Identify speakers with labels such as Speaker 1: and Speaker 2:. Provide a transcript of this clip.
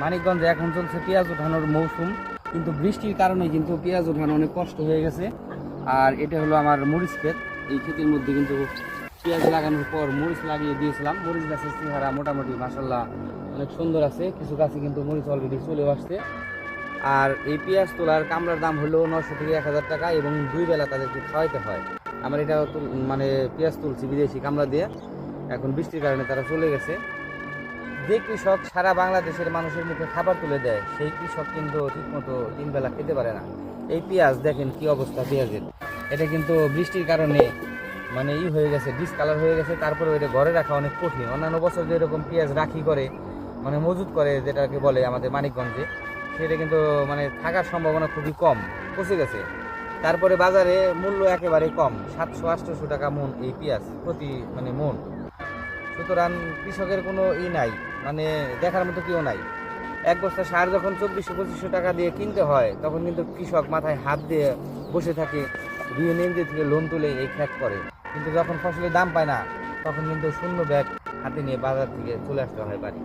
Speaker 1: মানিকগঞ্জে এখন চলছে পেঁয়াজ ওঠানোর মৌসুম, কিন্তু বৃষ্টির কারণে কিন্তু পেঁয়াজ ওঠানো অনেক কষ্ট হয়ে গেছে। আর এটা হলো আমার মরিচ ক্ষেত। এই ক্ষেতের মধ্যে কিন্তু পেঁয়াজ লাগানোর পর মরিচ লাগিয়ে দিয়েছিলাম। মরিচ গাছের চেহারা মোটামুটি মাসাল্লাহ অনেক সুন্দর আছে, কিছু গাছে কিন্তু মরিচ অলরেডি চলেও আসছে। আর এই পেঁয়াজ তোলার কামলার দাম হলো 900 থেকে 1000 টাকা, এবং 2 বেলা তাদেরকে খাওয়াইতে হয়। আমার এটা মানে পেঁয়াজ তুলছি বিদেশি কামলা দিয়ে, এখন বৃষ্টির কারণে তারা চলে গেছে। যে কৃষক সারা বাংলাদেশের মানুষের মুখে খাবার তুলে দেয়, সেই কৃষক কিন্তু ঠিকমতো 3 বেলা খেতে পারে না। এই পেঁয়াজ দেখেন কি অবস্থা পেঁয়াজের, এটা কিন্তু বৃষ্টির কারণে মানে হয়ে গেছে, ডিসকালার হয়ে গেছে। তারপরে এটা ঘরে রাখা অনেক কঠিন। অন্যান্য বছর যেরকম পেঁয়াজ রাখি করে মানে মজুত করে, যেটাকে বলে আমাদের মানিকগঞ্জে, সেটা কিন্তু মানে থাকার সম্ভাবনা খুবই কম, পচে গেছে। তারপরে বাজারে মূল্য একেবারে কম, 700-800 টাকা মন এই পেঁয়াজ প্রতি মানে মন। সুতরাং কৃষকের কোনো নাই, মানে দেখার মতো কেউ নাই। এক বস্তা সার যখন 2400-2500 টাকা দিয়ে কিনতে হয়, তখন কিন্তু কৃষক মাথায় হাত দিয়ে বসে থাকে, বিএনএনজি থেকে লোন তুলে এই ক্ষেত করে। কিন্তু যখন ফসলের দাম পায় না, তখন কিন্তু শূন্য ব্যাগ হাতে নিয়ে বাজার থেকে চলে আসতে হয় বাড়ি।